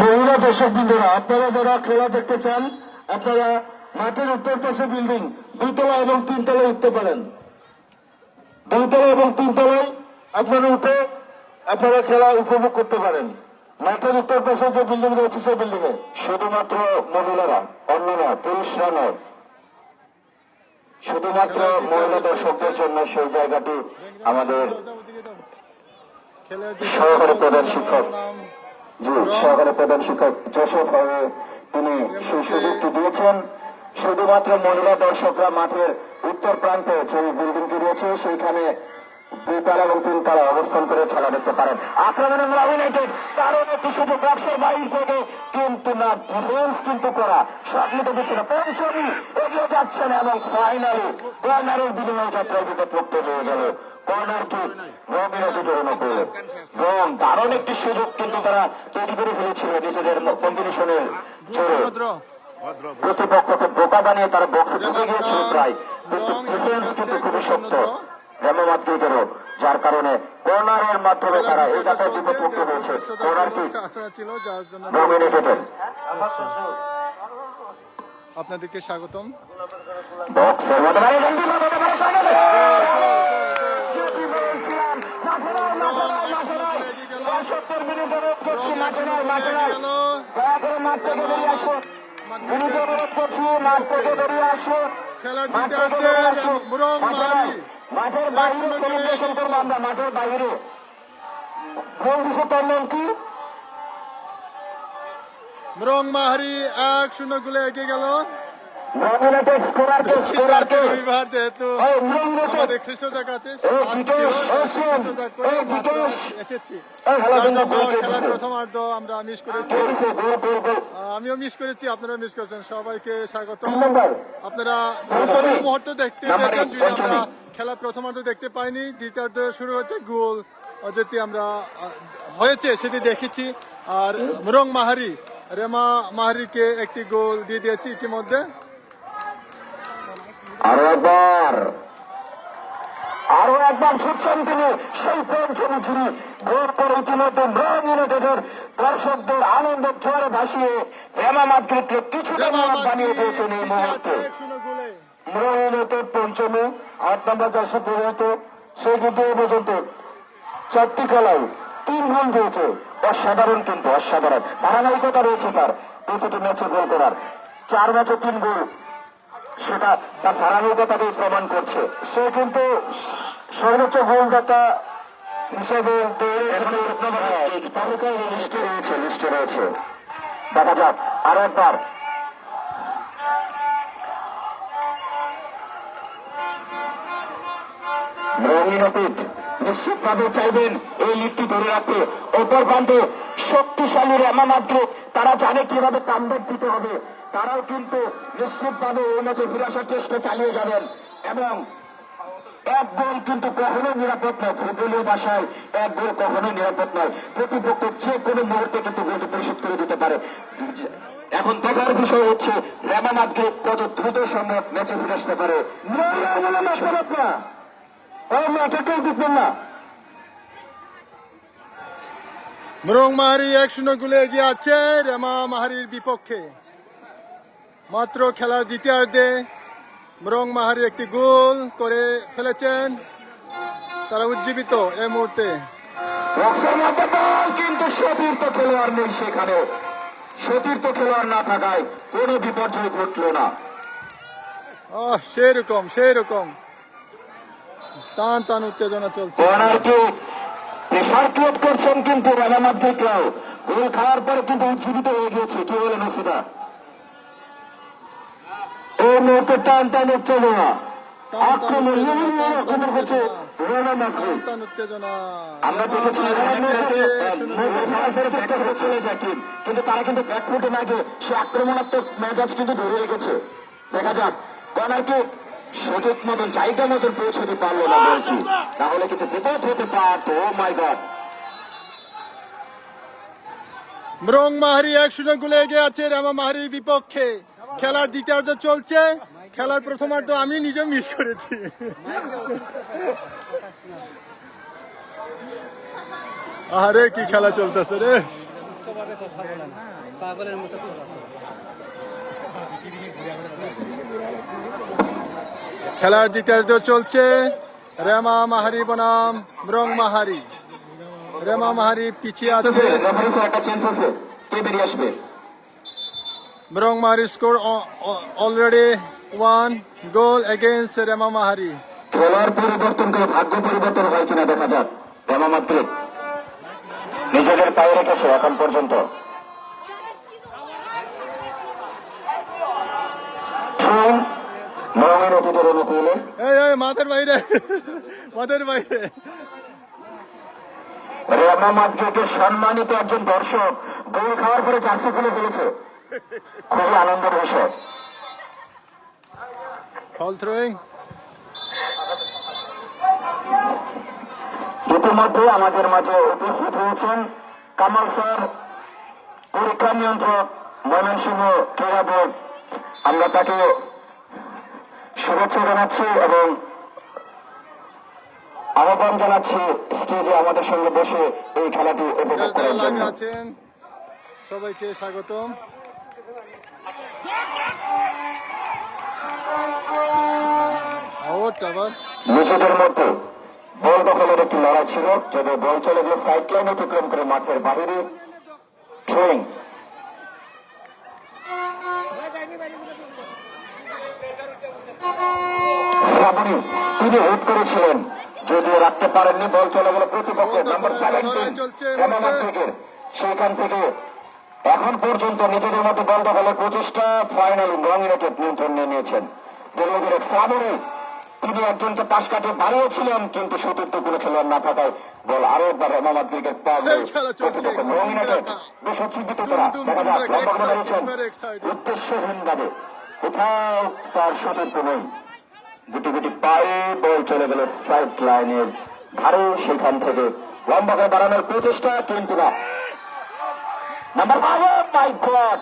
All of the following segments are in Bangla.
মহিলা দর্শক বৃন্দরা, আপনারা যারা খেলা দেখতে চান আপনারা মাঠের উত্তর পাশে বিল্ডিং 2 তলা এবং 3 তলায় উঠতে পারেন। 2 তলা এবং 3 তলায় আপনারা উঠে আপনারা খেলা উপভোগ করতে পারেন। মাঠের উত্তর পাশে যে বিল্ডিং রয়েছে সেই বিল্ডিং এ শুধুমাত্র মহিলারা, অন্যরা পুরুষরা নয়, শুধুমাত্র মহিলা দর্শকদের জন্য সেই জায়গাটি আমাদের সহকারী প্রধান শিক্ষক সহকারী প্রধান শিক্ষক জোসেফ হবে, তিনি সেই সুযোগটি দিয়েছেন। শুধুমাত্র মহিলা দর্শকরা মাঠের উত্তর প্রান্তে যে বিল্ডিংটি রয়েছে সেইখানে 2 তলা এবং 3 তলা অবস্থান করে খেলা দেখতে পারেন। আক্রমণে ইউনাইটেড কারণ একটি শুধু বক্সের বাইরে থেকে কিন্তু না ডিফেন্স কিন্তু করা শট নিতে দিচ্ছে না, পঞ্চমী এগিয়ে যাচ্ছেন এবং ফাইনালি কর্নারের বিনিময় যাত্রায় যেটা পড়তে হয়ে গেল। কর্নার কি এবং দারুণ একটি সুযোগ কিন্তু তারা তৈরি করে ফেলেছিল নিজেদের কম্বিনেশনের জোরে। প্রতিপক্ষকে বোকা বানিয়ে তারা বক্সে ঢুকে গিয়েছিল প্রায়, কিন্তু ডিফেন্স কিন্তু খুবই শক্ত রেমোমাত্রিকেরও, যার কারণে কর্নারের মাধ্যমে তারা এই যাত্রায় বিপক্ষে হয়েছে। কর্নার কি আপনাদেরকে স্বাগতম। বক্সের মধ্যে মাঠের বাইরে সেলিব্রেশন করবো আমরা, মাঠের বাইরে গোল দিছে তার নাম কি? মরং মাহারি 1-0 গোলে এগিয়ে গেল। যেহেতু আমাদের খ্রিস্ট জায়গাতে এসেছি, খেলার প্রথমার্ধ আমরা মিস করেছি, আমিও মিস করেছি, আপনারা মিস করেছেন। সবাইকে স্বাগত। আপনারা মুহূর্ত দেখতে পেয়েছেন, যদি আমরা খেলা প্রথমার্ধ দেখতে পাইনি, দ্বিতীয়ার্ধ শুরু হচ্ছে, গোল যেটি আমরা হয়েছে সেটি দেখেছি। আর মরং মাহারি রেমা মাহারিকে একটি গোল দিয়ে দিয়েছি ইতিমধ্যে। আরো একবার ছুটছেন তিনি, সেই পঞ্চমী ছুরি গোল করে ইতিমধ্যে মরং ইউনাইটেডের দর্শকদের আনন্দ ঝড়ে ভাসিয়ে রেমা মাদ্রিদকে কিছুটা বানিয়ে দিয়েছেন এই মুহূর্তে। মরং ইউনাইটেড পঞ্চমী 8 নম্বর জার্সি পরিহিত, সে কিন্তু এ পর্যন্ত 4টি খেলায় 3 গোল দিয়েছে। অসাধারণ, কিন্তু অসাধারণ ধারাবাহিকতা রয়েছে তার প্রতিটি ম্যাচে গোল করার। 4 ম্যাচে 3 গোল, সেটা তার ধারাবাহিকতাকে প্রমাণ করছে। সে কিন্তু সর্বোচ্চ গোলদাতা হিসেবে তালিকায় লিস্টে রয়েছে। দেখা যাক আরো একবার। নিশ্চিতভাবে চাইবেন এই লিগটি ধরে রাখতে। অপর প্রান্তে শক্তিশালী রেমা মাদ্রিদ, তারা জানে কিভাবে কামব্যাক দিতে হবে। তারাও কিন্তু নিশ্চিতভাবে এই ম্যাচে ফিরে আসার চেষ্টা চালিয়ে যাবেন এবং 1 গোল কিন্তু কখনোই নিরাপদ নয়। ফুটবলীয় ভাষায় 1 গোল কখনোই নিরাপদ নয়। প্রতিপক্ষ যে কোনো মুহূর্তে কিন্তু গোলটি পরিশোধ করে দিতে পারে। এখন দেখার বিষয় হচ্ছে রেমা মাদ্রিদ কত দ্রুত সম্ভব ম্যাচে ফিরে আসতে পারে। মরং মাহারি 1-0 গোলে এগিয়ে আছে রেমা মাহারির বিপক্ষে। মাত্র খেলার দ্বিতীয়ার্ধে মরং মাহারি একটি গোল করে ফেলেছেন, তারা উজ্জীবিত এই মুহূর্তে। কিন্তু সতীর্থ খেলোয়াড় নেই সেখানে, সতীর্থ খেলোয়াড় না থাকায় কোনো বিপর্যয় ঘটল না। সেইরকম টান টান উত্তেজনা চলছে। প্রেশার ক্রিয়েট করছেন কিন্তু রেমা মাদ্রিদকেও, গোল খাওয়ার পরে কিন্তু উজ্জীবিত হয়ে গিয়েছে। কি বলেন ওসিদা? এই মুহূর্তে টান টান উত্তেজনা, আক্রমণ করছে রেমা মাদ্রিদ। আমরা দেখেছি চলে যায় টিম, কিন্তু তারা কিন্তু ব্যাকফুটে না গিয়ে সে আক্রমণাত্মক মেজাজ কিন্তু ধরে রেখেছে। দেখা যাক কর্নারকে সঠিক মতন জায়গা মতন পৌঁছতে পারলো না বলছি, তাহলে কিন্তু বিপদ হতে পারত। ও মাই গড। মরং মাহারি 1-0 গোলে এগিয়ে আছে রেমা মাহারির বিপক্ষে। খেলার দ্বিতীয়ার্ধ চলছে, খেলার প্রথমার্ধ আমি নিজে মিস করেছি। আরে কি খেলা চলতেছে রে। পাগলের মতো খেলার দ্বিতীয়ার্ধ চলছে। রেমা মাহারি বনাম মৃং মাহারি। রেমা মাহারি পিছিয়ে আছে। একটা চেঞ্জ আছে, কে বেরিয়ে আসবে? মৃং মাহারি স্কোর অলরেডি 1 গোল এগেইনস্ট রেমা মাহারি। খেলার পরিবর্তন করে ভাগ্য পরিবর্তন হয় কিনা দেখা যাক। রেমা মাদ্রিদ নিজেদের পায়ে রেখেছে এখন পর্যন্ত। মরমের অতীতের অনুকূলে এই মাঠের বাইরে, মাঠের বাইরে। রেমা মাদ্রিদের সম্মানিত একজন দর্শক গোল খাওয়ার পরে জার্সি খুলে ফেলেছে, খুবই আনন্দের বিষয়। ফল থ্রোয়িং। ইতিমধ্যে আমাদের মাঝে উপস্থিত হয়েছেন কামাল স্যার, পরীক্ষা নিয়ন্ত্রক ময়মনসিংহ ক্রীড়া বোর্ড। আমরা তাকে শুভেচ্ছা জানাচ্ছি এবং আহ্বান জানাচ্ছি স্টেজে আমাদের সঙ্গে বসে এই খেলাটি উপভোগ যারা করার লাইভে জন্য। আছেন সবাইকে স্বাগতম। আউট আবার। নিজেদের মধ্যে বল দখলের একটি লড়াই ছিল, যদি বল চলে গেলে সাইড লাইন অতিক্রম করে মাঠের বাহিরে। থ্রোয়িং শ্রাবণী, তিনি হেড করেছিলেন, যদিও রাখতে পারেননি। বল চলে গেল প্রতিপক্ষের নাম্বার 17 সেখান থেকে এখন পর্যন্ত নিজেদের মধ্যে বল দখলের প্রচেষ্টা। ফাইনালি রং ইউনাইটেড নিয়ন্ত্রণ নিয়ে নিয়েছেন। শ্রাবণী তিনি একজনকে পাশ কাটে বাড়িয়েছিলেন, কিন্তু সতীর্থ কোনো খেলোয়াড় না থাকায় বল আরো একবার রেমা মাদ্রিদের রং ইউনাইটেড বেশ উজ্জীবিত করা। দেখা যাক লম্বা দাঁড়িয়েছেন উদ্দেশ্যহীন ভাবে, কোথাও তার সতর্ক নেই। গুটি গুটি পায়ে বল চলে গেল সাইড লাইনের ধারে, সেখান থেকে লম্বা করে বাড়ানোর প্রচেষ্টা, কিন্তু না। নাম্বার 5, মাই গড,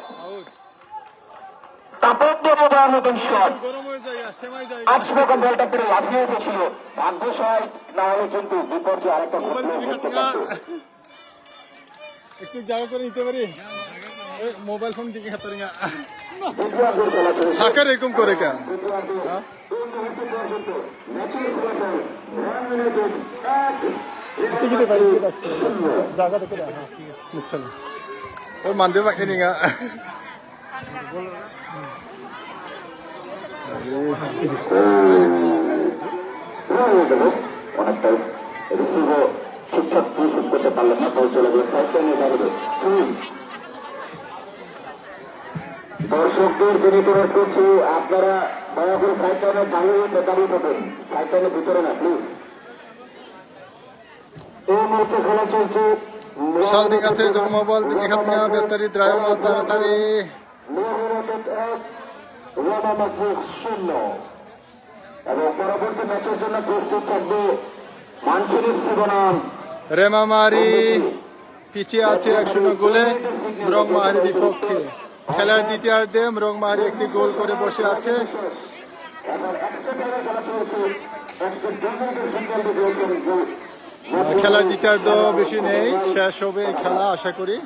কাপড় দিয়ে দেওয়ার মতন শট। গরমের জায়গা, সেমাই জায়গা। আজমকা বলটা পেরে লাফিয়ে উঠেছিল, ভাগ্যশালী না হলে কিন্তু বিপর্যয় আরেকটা মোবাইল ঘটনা দিকে ঘটতে হাত পারত। না। একটু জায়গা করে নিতে পারি? এই মোবাইল ফোন দিকে হাত রিঙা। দ্বিতীয়ার্ধের খেলা চলছে। সাকার এরকম করে কেন? দ্বিতীয়ার্ধে হ্যাঁ? 3 পর্যন্ত ম্যাচের ফলাফল রং ইউনাইটেড 1, টিকিটে বাইরে দিয়ে যাচ্ছে। জায়গা দেখে দাও। হ্যাঁ, ঠিক আছে। মুখ চালু। ওই মানতে বাকি নিঙা। অনেকটাই রিসিভও ঠিকঠাক রিসিভ করতে পারলেন না, বল চলে গেল সাইড লাইনের বাইরে। দর্শকদের বিনীত অনুরোধ করছি, আপনারা দয়া করে সাইড লাইনের দাঁড়িয়ে থাকুন, সাইড লাইনের ভিতরে না প্লিজ। এই মুহূর্তে খেলা চলছে শাল দিক আছে যখন মোবাইল দিকে হাত না বেতারি দ্রায় মা তাড়াতাড়ি। এবং পরবর্তী ম্যাচের জন্য প্রস্তুত থাকবে মানসিক বনাম রেমা মাহারি পিছিয়ে আছে 1-0 গোলে মৃং মাহারি বিপক্ষে। খেলার দ্বিতীয়ার্ধে মৃং মাহারি একটি গোল করে বসে আছে। খেলার দ্বিতীয়ার্ধ বেশি নেই, শেষ হবে এই খেলা আশা করি।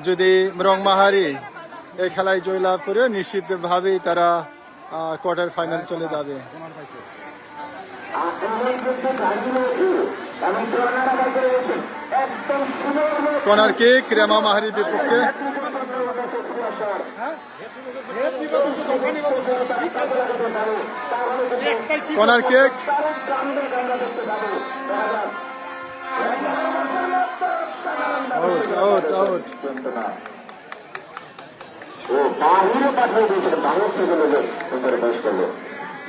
যদি মৃং মাহারি এই খেলায় জয়লাভ করে নিশ্চিতভাবেই তারা কোয়ার্টার ফাইনাল চলে যাবে। কর্নার কিক রেমা মাহারি বিপক্ষে। Corner kick out out out. ও বাহিরে পাঠিয়ে দিয়েছিলেন, বাহির থেকে লোকের ভিতরে প্রবেশ করলো।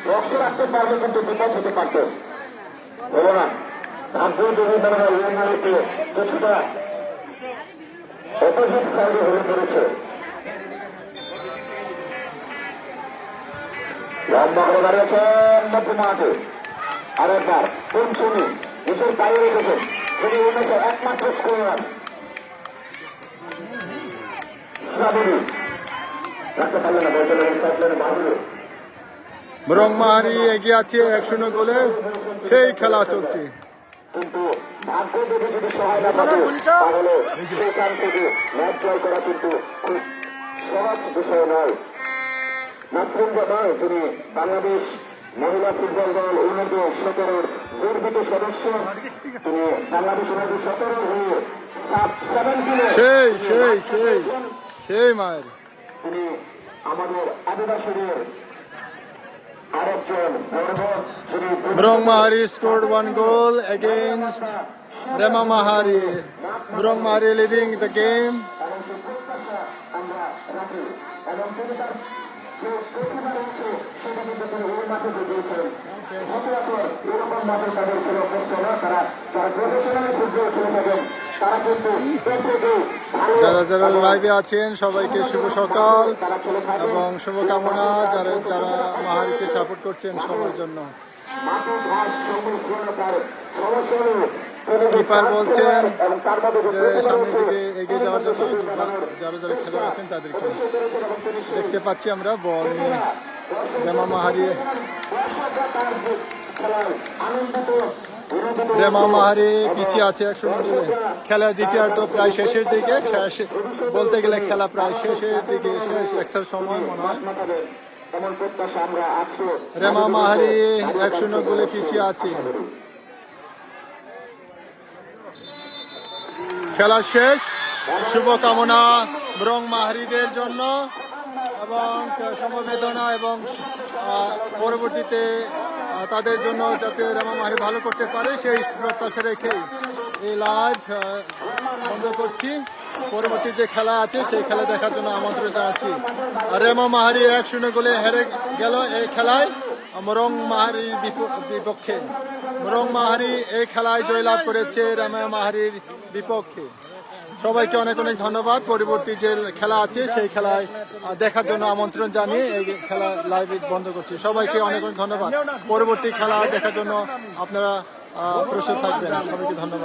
রক্ত রাখতে পারলে কিন্তু বিপদ হতে পারত, বলো না? ভাগ্য যদি তারা ইউনাইটে কিছুটা অপোজিট সাইডে হয়ে পড়েছে। লম্বা করে দাঁড়িয়েছেন মধ্য মাঠে, আর একবার পঞ্চমী নিজের পায়ে রেখেছেন, তিনি উন্নত একমাত্র স্কোরার শ্রাবণী। রাখতে পারলেন না, বলতে লাগলেন সাইড লাইনে বাহিরে। মৃং মাহারি এগিয়ে আছে 1-0 গোলে, সেই খেলা চলছে। কিন্তু ভাগ্য যদি সহায় না থাকে তাহলে সেখান থেকে ম্যাচ জয় করা কিন্তু খুব সহজ বিষয় নয়। নাসরিন জামাল যিনি বাংলাদেশ মহিলা ফুটবল দল U17-র গর্বিত সদস্য, তিনি বাংলাদেশ U17-র হয়ে সেই মায়ের তিনি আমাদের আদিবাসীদের আরেকজন গর্ব, যিনি Brong Mahari scored 1 goal against Rema Mahari. Brong Mahari leading the game. আমরা রাখি এবং তিনি তার যে প্রতিভা রয়েছে সেটা কিন্তু তিনি ওই মাঠে দেখিয়েছেন। সচরাচর এরকম মাঠে তাদের ছিল অভ্যস্ত না, তারা যারা প্রফেশনালি ফুটবল খেলে থাকেন তারা কিন্তু যারা যারা লাইভে আছেন সবাইকে শুভ সকাল এবং শুভকামনা, যারা যারা মাহারিকে সাপোর্ট করছেন সবার জন্য। কিপার বলছেন যে সামনের দিকে এগিয়ে যাওয়ার জন্য যারা যারা খেলোয়াড় আছেন তাদেরকে দেখতে পাচ্ছি আমরা। বল নিয়ে রেমা মাহারি পিছিয়ে আছে 100 মিনিটে। খেলার দ্বিতীয়ার্ধ প্রায় শেষের দিকে, বলতে গেলে খেলা প্রায় শেষের দিকে, শেষ এক্সট্রা সময় মনে হয়। রেমা মাহারি 1-0 গোলে পিছিয়ে আছে। খেলা শেষ, শুভকামনা ব্রং মাহারিদের জন্য এবং সমবেদনা এবং পরবর্তীতে তাদের জন্য যাতে রেমা মাহারি ভালো করতে পারে সেই প্রত্যাশা রেখে এই লাইভ বন্ধ করছি। পরবর্তী যে খেলা আছে সেই খেলা দেখার জন্য আমন্ত্রণ জানাচ্ছি। রেমা মাহারি 1-0 গোলে হেরে গেল এই খেলায় মরং মাহারির বিপক্ষে। মরং মাহারি এই খেলায় জয়লাভ করেছে রেমা মাহারির বিপক্ষে। সবাইকে অনেক অনেক ধন্যবাদ। পরবর্তী যে খেলা আছে সেই খেলায় দেখার জন্য আমন্ত্রণ জানিয়ে এই খেলা লাইভ বন্ধ করছি। সবাইকে অনেক অনেক ধন্যবাদ। পরবর্তী খেলা দেখার জন্য আপনারা প্রস্তুত থাকবেন। সবাইকে ধন্যবাদ।